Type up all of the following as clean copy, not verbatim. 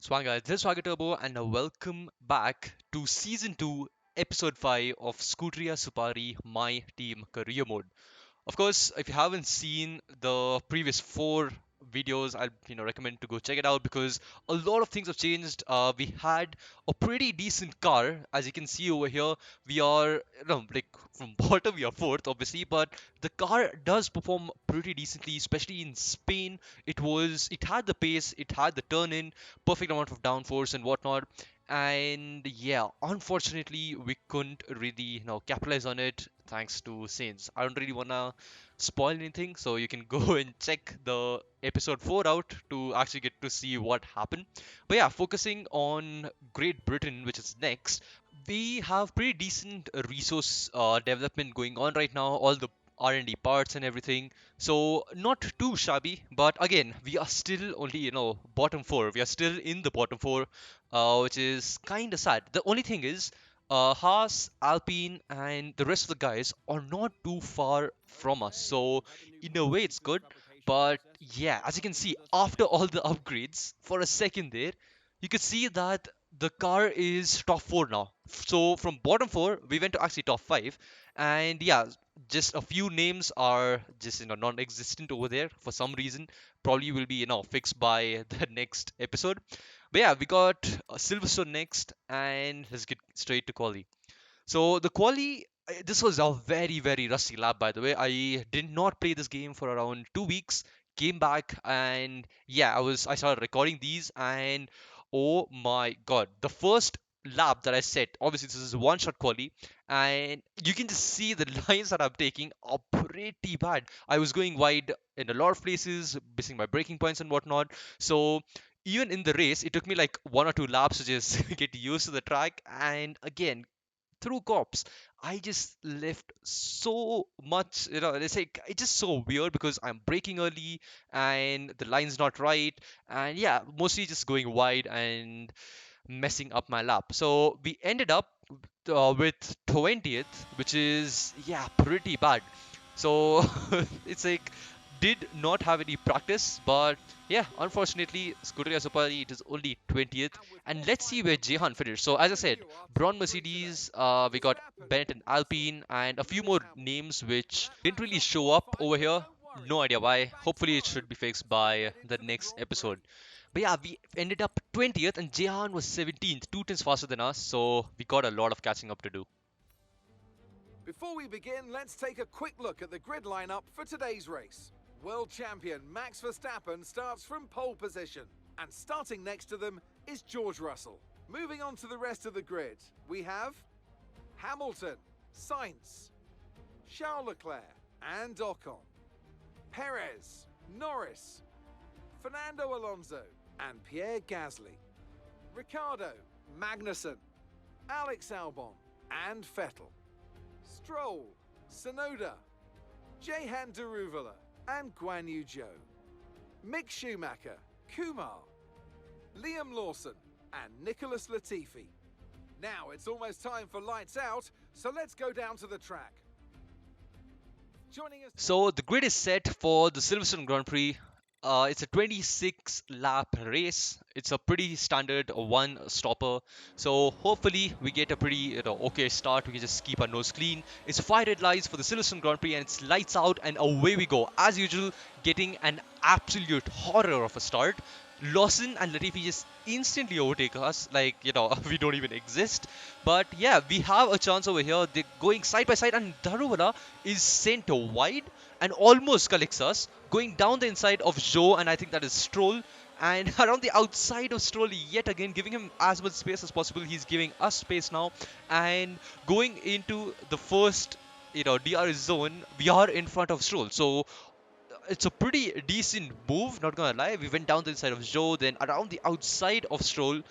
Swag guys, this is SwaggerTurbo and welcome back to Season 2, Episode 5 of SCUTERIA SUPARI My Team Career Mode. Of course, if you haven't seen the previous four videos, I'll recommend to go check it out because a lot of things have changed. We had a pretty decent car, as you can see over here. We are like from bottom we are fourth, obviously, but the car does perform pretty decently, especially in Spain. It had the pace, it had the turn in, perfect amount of downforce and whatnot. And yeah, unfortunately, we couldn't really capitalize on it thanks to Saints. I don't really wanna spoil anything, so you can go and check the episode 4 out to actually get to see what happened. But yeah, focusing on Great Britain, which is next, we have pretty decent resource development going on right now, all the R&D parts and everything. So not too shabby, but again, we are still only, bottom 4. We are still in the bottom 4, which is kind of sad. The only thing is, Haas, Alpine, and the rest of the guys are not too far from us. So, in a way, it's good. But yeah, as you can see, after all the upgrades, for a second there, you could see that the car is top 4 now. So, from bottom 4, we went to actually top 5. And yeah, just a few names are just non-existent over there for some reason. Probably will be fixed by the next episode. But yeah, we got Silverstone next, and let's get straight to quali. So the quali, this was a very rusty lap, by the way. I did not play this game for around 2 weeks. Came back, and yeah, I started recording these, and oh my god, the first lap that I set, obviously this is one shot quali, and you can just see the lines that I'm taking are pretty bad. I was going wide in a lot of places, missing my braking points and whatnot. So even in the race, it took me like one or two laps to just get used to the track. And again, through cops, I just left so much. It's like it's just so weird because I'm braking early and the line's not right, and yeah, mostly just going wide and messing up my lap. So we ended up with 20th, which is yeah pretty bad. So it's like did not have any practice, but yeah, unfortunately, Scuderia Supari it is only 20th, and let's see where Jehan finished. So as I said, Braun Mercedes, we got Benetton Alpine, and a few more names which didn't really show up over here. No idea why. Hopefully, it should be fixed by the next episode. But yeah, we ended up 20th, and Jehan was 17th, 2 tenths faster than us. So we got a lot of catching up to do. Before we begin, let's take a quick look at the grid lineup for today's race. World champion Max Verstappen starts from pole position, and starting next to them is George Russell. Moving on to the rest of the grid, we have Hamilton, Sainz, Charles Leclerc and Ocon, Perez, Norris, Fernando Alonso and Pierre Gasly, Ricciardo, Magnussen, Alex Albon and Vettel, Stroll, Sonoda, Jehan Deruvala and Guan Yu Zhou, Mick Schumacher, Kumar, Liam Lawson and Nicholas Latifi. Now it's almost time for lights out, so let's go down to the track. Joining us. So the grid is set for the Silverstone Grand Prix. It's a 26 lap race. It's a pretty standard one stopper. So hopefully we get a pretty okay start. We can just keep our nose clean. It's 5 red lights for the Silverstone Grand Prix and it's lights out and away we go. As usual, getting an absolute horror of a start. Lawson and Latifi just instantly overtake us like we don't even exist. But yeah, we have a chance over here. They're going side by side and Daruvala is sent wide and almost collects us, going down the inside of Zhou, and I think that is Stroll, and around the outside of Stroll yet again, giving him as much space as possible. He's giving us space now, and going into the first DRS zone, we are in front of Stroll. So it's a pretty decent move, not gonna lie. We went down the inside of Zhou, then around the outside of Stroll,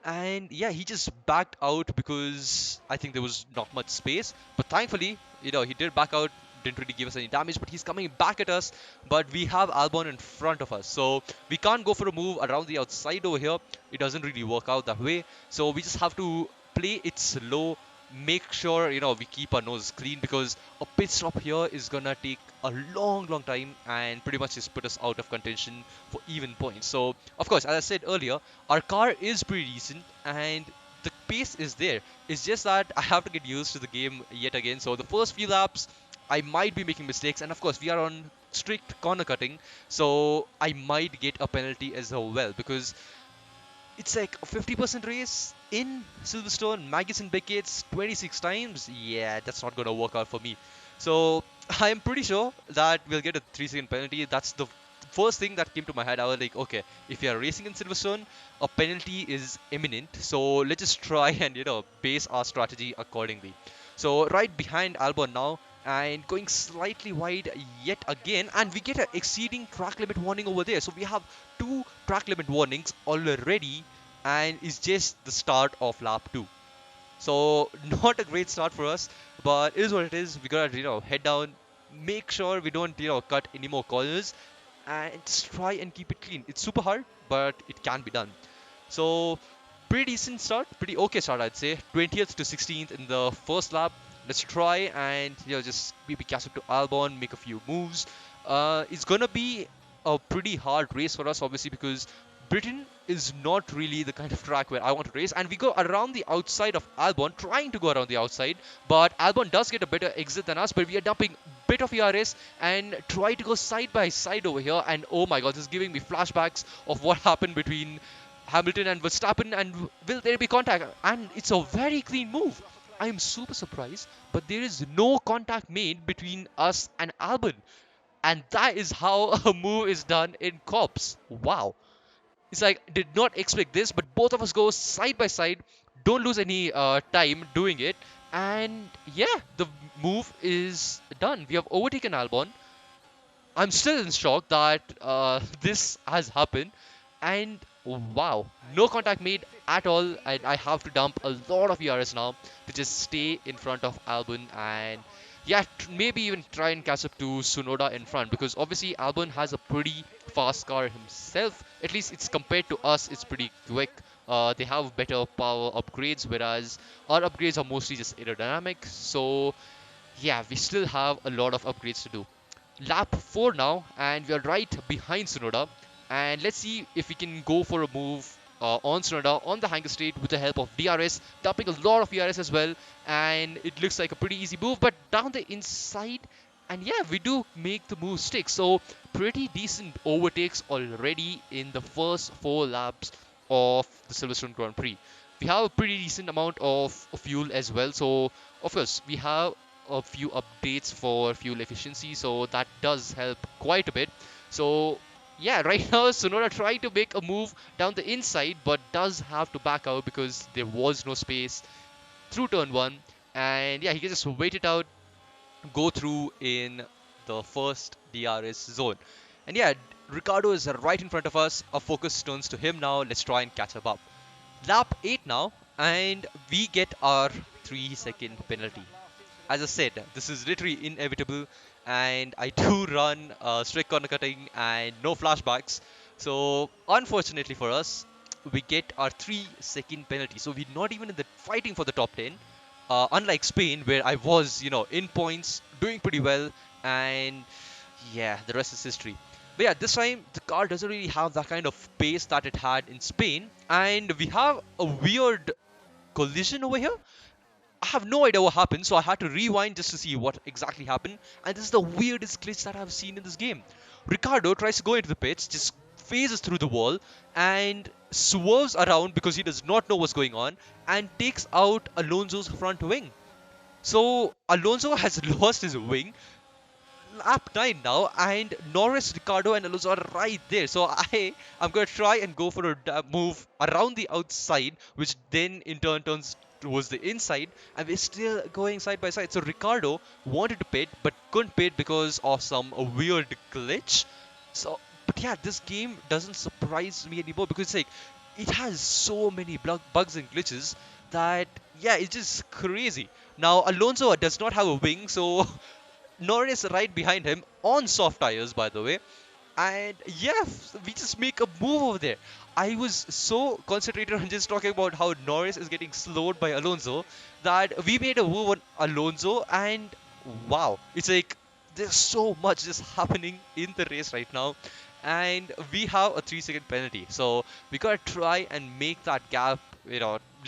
and yeah, he just backed out because I think there was not much space. But thankfully, he did back out, didn't really give us any damage, but he's coming back at us. But we have Albon in front of us, so we can't go for a move around the outside over here. It doesn't really work out that way, so we just have to play it slow, make sure we keep our nose clean, because a pit stop here is gonna take a long time and pretty much just put us out of contention for even points. So of course, as I said earlier, our car is pretty decent and the pace is there. It's just that I have to get used to the game yet again. So the first few laps I might be making mistakes, and of course we are on strict corner cutting, so I might get a penalty as well, because it's like a 50% race in Silverstone, Magnussen Beckett's 26 times. Yeah, that's not gonna work out for me. So I'm pretty sure that we'll get a 3-second penalty. That's the first thing that came to my head. I was like, okay, if you're racing in Silverstone, a penalty is imminent. So let's just try and base our strategy accordingly. So right behind Albon now, and going slightly wide yet again, and we get an exceeding track limit warning over there. So we have two track limit warnings already, and it's just the start of lap 2. So not a great start for us, but it is what it is. We gotta head down, make sure we don't cut any more corners, and just try and keep it clean. It's super hard, but it can be done. So pretty decent start, pretty okay start, I'd say. 20th to 16th in the first lap. Let's try and just maybe catch up to Albon, make a few moves. It's gonna be a pretty hard race for us, obviously, because Britain is not really the kind of track where I want to race, and we go around the outside of Albon, trying to go around the outside, but Albon does get a better exit than us, but we are dumping bit of ERS and try to go side by side over here, and oh my god, this is giving me flashbacks of what happened between Hamilton and Verstappen, and will there be contact? And it's a very clean move. I am super surprised, but there is no contact made between us and Albon, and that is how a move is done in cops. Wow. It's like, did not expect this, but both of us go side by side, don't lose any time doing it, and yeah, the move is done. We have overtaken Albon. I'm still in shock that this has happened, and wow, no contact made at all, and I have to dump a lot of ERS now to just stay in front of Albon, and yeah, maybe even try and catch up to Tsunoda in front, because obviously Albon has a pretty fast car himself. At least it's compared to us, it's pretty quick. They have better power upgrades, whereas our upgrades are mostly just aerodynamic. So yeah, we still have a lot of upgrades to do. Lap 4 now, and we are right behind Tsunoda. And let's see if we can go for a move on Tsunoda on the hanger straight with the help of DRS, dumping a lot of DRS as well. And it looks like a pretty easy move, but down the inside, and yeah, we do make the move stick. So pretty decent overtakes already in the first 4 laps of the Silverstone Grand Prix. We have a pretty decent amount of fuel as well. So of course, we have a few updates for fuel efficiency, so that does help quite a bit. So yeah, right now Tsunoda tried to make a move down the inside, but does have to back out because there was no space through turn 1, and yeah, he can just wait it out, go through in the first DRS zone. And yeah, Ricardo is right in front of us. Our focus turns to him now. Let's try and catch him up. Lap 8 now, and we get our 3-second penalty. As I said, this is literally inevitable, and I do run strict corner cutting and no flashbacks. So unfortunately for us, we get our 3-second penalty. So we're not even in the fighting for the top 10. Unlike Spain, where I was, in points, doing pretty well, and yeah, the rest is history. But yeah, this time the car doesn't really have that kind of pace that it had in Spain, and we have a weird collision over here. I have no idea what happened, so I had to rewind just to see what exactly happened. And this is the weirdest glitch that I've seen in this game. Ricardo tries to go into the pits, just phases through the wall, and swerves around because he does not know what's going on, and takes out Alonso's front wing. So Alonso has lost his wing, lap 9 now, and Norris, Ricardo, and Alonso are right there. So I'm going to try and go for a move around the outside, which then in turn turns towards the inside, and we're still going side by side. So Ricardo wanted to pit, but couldn't pit because of some weird glitch. So, but yeah, this game doesn't surprise me anymore, because it's like, it has so many bugs and glitches that, yeah, it's just crazy. Now, Alonso does not have a wing, so Norris right behind him on soft tires, by the way. And yeah, we just make a move over there. I was so concentrated on just talking about how Norris is getting slowed by Alonso that we made a move on Alonso, and wow, it's like there's so much just happening in the race right now. And we have a 3 second penalty. So we gotta try and make that gap,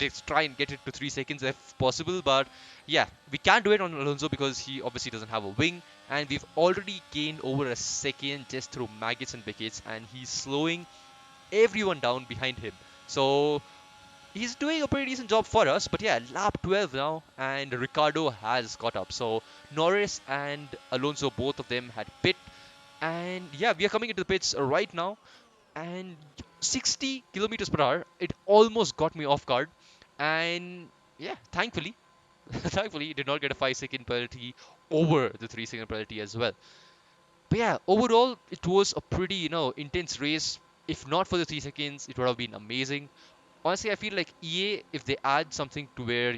let's try and get it to 3 seconds if possible. But yeah, we can't do it on Alonso because he obviously doesn't have a wing, and we've already gained over a second just through maggots and buckets, and he's slowing everyone down behind him. So he's doing a pretty decent job for us. But yeah, lap 12 now, and Ricardo has caught up. So Norris and Alonso, both of them had pit, and yeah, we are coming into the pits right now, and 60 kilometers per hour. It almost got me off guard, and yeah, thankfully, thankfully, he did not get a 5 second penalty over the 3 second penalty as well. But yeah, overall, it was a pretty, intense race. If not for the 3 seconds, it would have been amazing. Honestly, I feel like EA, if they add something to where,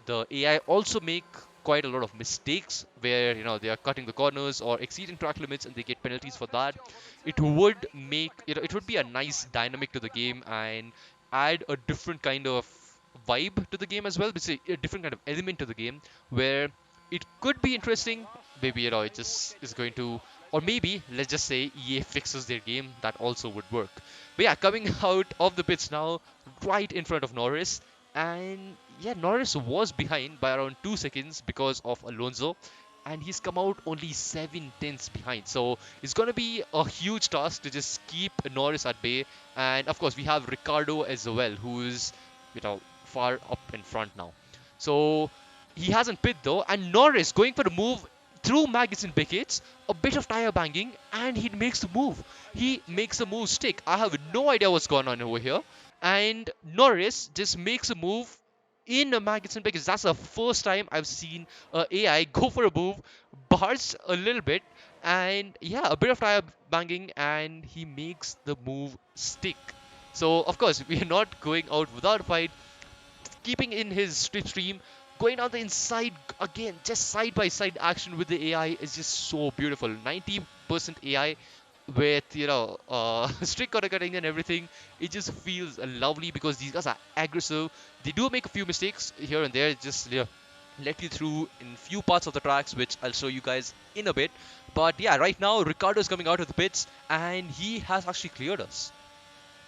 the AI also make quite a lot of mistakes where, they are cutting the corners or exceeding track limits and they get penalties for that, it would make, it would be a nice dynamic to the game and add a different kind of vibe to the game as well. It's a different kind of element to the game where it could be interesting. Maybe, it just is going to, or maybe, let's just say EA fixes their game, that also would work. But yeah, coming out of the pits now, right in front of Norris. And yeah, Norris was behind by around 2 seconds because of Alonso. And he's come out only 7 tenths behind. So it's going to be a huge task to just keep Norris at bay. And of course, we have Ricardo as well, who's, far up in front now. So he hasn't pit though. And Norris going for the move through maggots and buckets, a bit of tire banging, and he makes the move. He makes the move stick. I have no idea what's going on over here. And Norris just makes a move in a maggots and buckets. That's the first time I've seen AI go for a move, barge a little bit, and yeah, a bit of tire banging, and he makes the move stick. So of course we are not going out without a fight, keeping in his slipstream, going down the inside again, just side by side action with the AI is just so beautiful. 90% AI with strict corner cutting and everything. It just feels lovely because these guys are aggressive. They do make a few mistakes here and there, just let you through in few parts of the tracks, which I'll show you guys in a bit. But yeah, right now Ricardo's coming out of the pits and he has actually cleared us.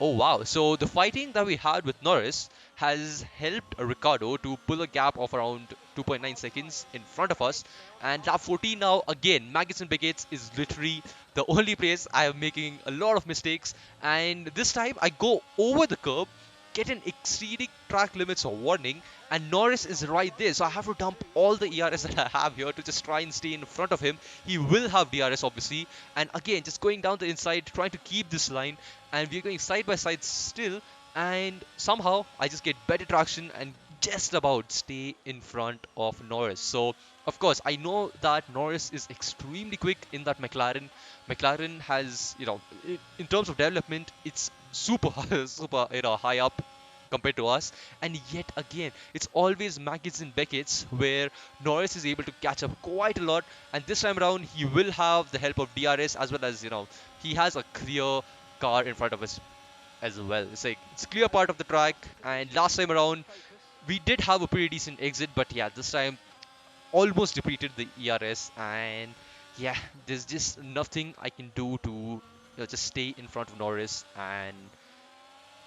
Oh wow, so the fighting that we had with Norris has helped Ricardo to pull a gap of around 2.9 seconds in front of us. And lap 14 now, again, Maggots and Buckets is literally the only place I am making a lot of mistakes. And this time I go over the curb, get an exceeding track limits or warning, and Norris is right there. So I have to dump all the ERS that I have here to just try and stay in front of him. He will have DRS obviously. And again, just going down the inside, trying to keep this line, and we're going side by side still, and somehow I just get better traction and just about stay in front of Norris. So of course I know that Norris is extremely quick in that McLaren. McLaren has, in terms of development, it's super super high up compared to us, and yet again it's always Maggots and Beckett's where Norris is able to catch up quite a lot, and this time around he will have the help of DRS as well as, he has a clear car in front of us as well. It's like it's a clear part of the track, and last time around we did have a pretty decent exit, but yeah, this time almost depleted the ERS, and yeah, there's just nothing I can do to just stay in front of Norris, and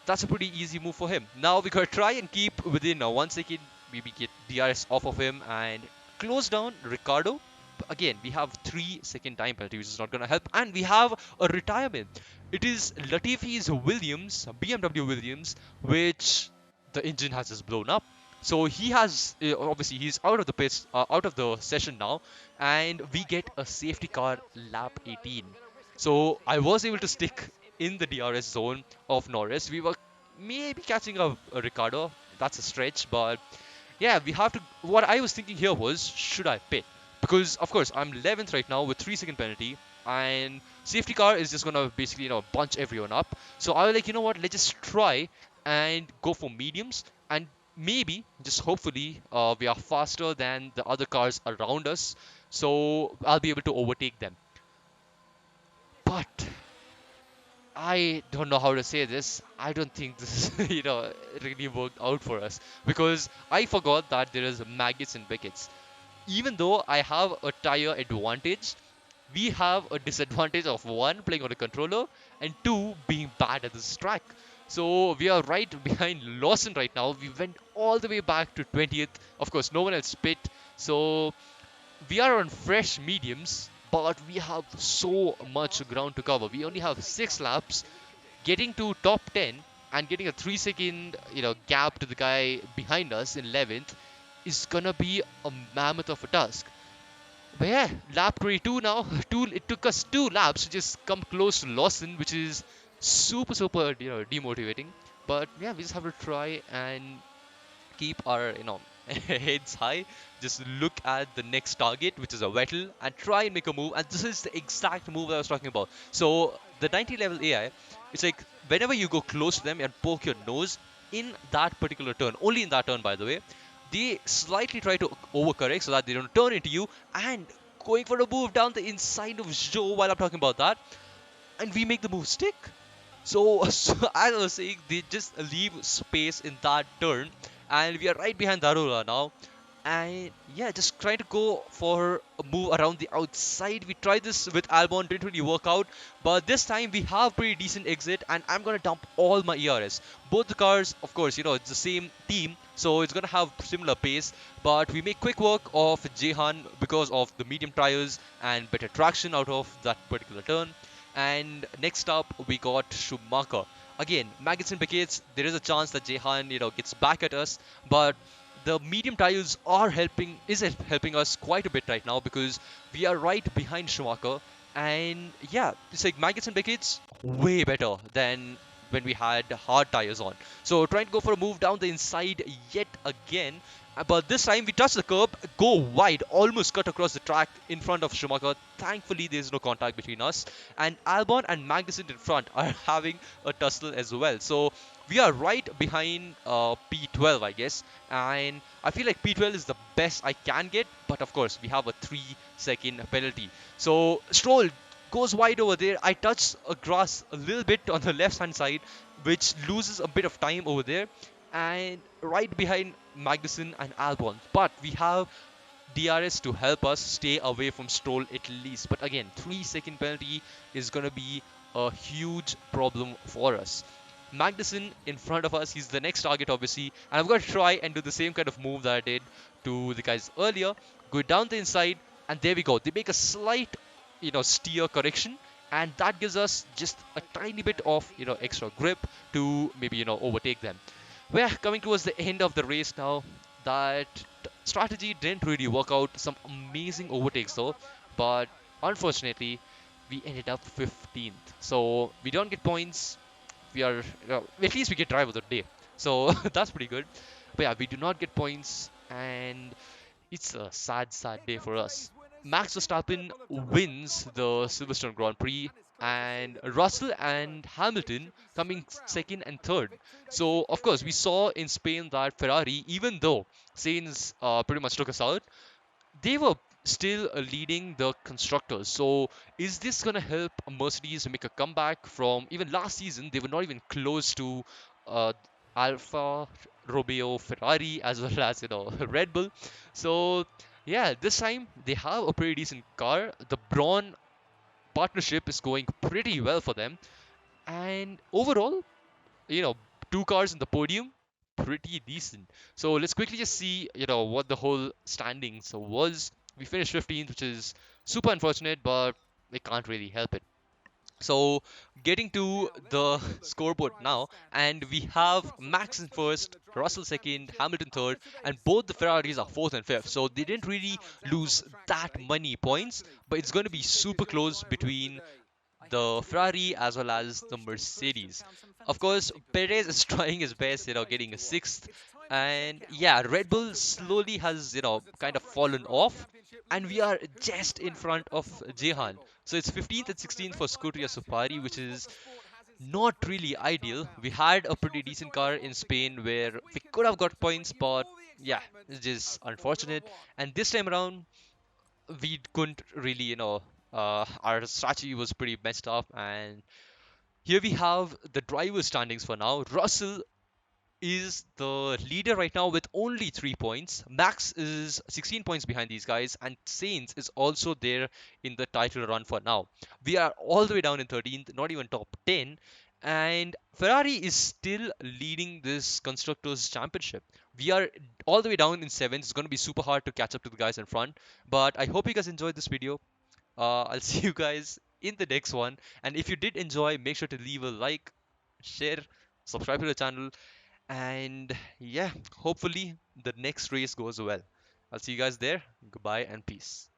that's a pretty easy move for him. Now we gotta try and keep within 1 second, maybe get DRS off of him and close down Ricardo. But again, we have 3 second time penalty, which is not gonna help, and we have a retirement. It is Latifi's Williams, BMW Williams, which the engine has just blown up. So he has obviously he's out of the pits, out of the session now, and we get a safety car lap 18. So I was able to stick in the DRS zone of Norris. We were maybe catching a Ricardo. That's a stretch, but yeah, we have to. What I was thinking here was, should I pit? Because of course I'm 11th right now with 3 second penalty, and safety car is just gonna basically bunch everyone up. So I was like, you know what? Let's just try and go for mediums, and maybe just hopefully we are faster than the other cars around us, so I'll be able to overtake them. But I don't know how to say this. I don't think this, really worked out for us because I forgot that there is maggots and Beckett's. Even though I have a tire advantage, we have a disadvantage of one, playing on a controller, and two, being bad at this track. So we are right behind Lawson right now. We went all the way back to 20th. Of course, no one else pit. So we are on fresh mediums, but we have so much ground to cover. We only have 6 laps. Getting to top 10 and getting a 3 second gap to the guy behind us in 11th is gonna be a mammoth of a task. But yeah, lap 22 now. It took us 2 laps to just come close to Lawson, which is super demotivating. But yeah, we just have to try and keep our heads high. Just look at the next target, which is a Vettel, and try and make a move. And this is the exact move I was talking about. So the 90 level AI, it's like whenever you go close to them and poke your nose in that particular turn, only in that turn by the way, they slightly try to overcorrect so that they don't turn into you and going for a move down the inside of Joe while I'm talking about that, and we make the move stick. So as I was saying, they just leave space in that turn, and we are right behind Darula now. And yeah, just trying to go for a move around the outside. We tried this with Albon, didn't really work out, but this time we have pretty decent exit, and I'm gonna dump all my ERS. Both the cars, of course, it's the same team, so it's gonna have similar pace, but we make quick work of Jehan because of the medium tires and better traction out of that particular turn. And next up, we got Schumacher. Again, maggots and Piquets, there is a chance that Jehan, gets back at us, but the medium tires are helping us quite a bit right now because we are right behind Schumacher. And yeah, it's like maggots and Piquets way better than when we had hard tires on. So trying to go for a move down the inside yet again. But this time we touch the curb, go wide, almost cut across the track in front of Schumacher. Thankfully, there's no contact between us. And Albon and Magnussen in front are having a tussle as well. So we are right behind P12, I guess. And I feel like P12 is the best I can get. But of course, we have a 3 second penalty. So Stroll goes wide over there. I touch a grass a little bit on the left hand side, which loses a bit of time over there, and right behind Magnussen and Albon. But we have DRS to help us stay away from Stroll at least. But again, 3 second penalty is gonna be a huge problem for us. Magnussen in front of us, he's the next target obviously, and I'm gonna try and do the same kind of move that I did to the guys earlier. Go down the inside, and there we go. They make a slight, steer correction, and that gives us just a tiny bit of, extra grip to maybe, overtake them. We're coming towards the end of the race now. That strategy didn't really work out. Some amazing overtakes though, but unfortunately, we ended up 15th. So we don't get points. We are at least we get drive of the day. So that's pretty good. But yeah, we do not get points, and it's a sad day for us. Max Verstappen wins the Silverstone Grand Prix, and Russell and Hamilton coming second and third. So, of course, we saw in Spain that Ferrari, even though Sainz pretty much took us out, they were still leading the constructors. So, is this going to help Mercedes make a comeback from even last season? They were not even close to uh, Alfa Romeo Ferrari as well as Red Bull. So, yeah, this time they have a pretty decent car. The Braun partnership is going pretty well for them, and overall, you know, 2 cars in the podium, pretty decent. So let's quickly just see, what the whole standings was. We finished 15th, which is super unfortunate, but we can't really help it. So getting to the scoreboard now, and we have Max in first, Russell second, Hamilton third, and both the Ferraris are fourth and fifth. So they didn't really lose that many points, but it's going to be super close between the Ferrari as well as the Mercedes. Of course, Perez is trying his best, getting a sixth. And yeah, Red Bull slowly has, kind of fallen off. And we are just in front of Jehan. So it's 15th and 16th for SCUTERIA SUPARI, which is not really ideal. We had a pretty decent car in Spain where we could have got points, but yeah, it's just unfortunate. And this time around, we couldn't really, our strategy was pretty messed up, and Here we have the driver standings for now. Russell is the leader right now with only 3 points. Max is 16 points behind these guys, and Sainz is also there in the title run for now. We are all the way down in 13th, not even top 10, and Ferrari is still leading this Constructors' Championship. We are all the way down in 7th. It's going to be super hard to catch up to the guys in front, but I hope you guys enjoyed this video. I'll see you guys in the next one, and if you did enjoy, make sure to leave a like, share, subscribe to the channel, and yeah, hopefully the next race goes well. I'll see you guys there. Goodbye and peace.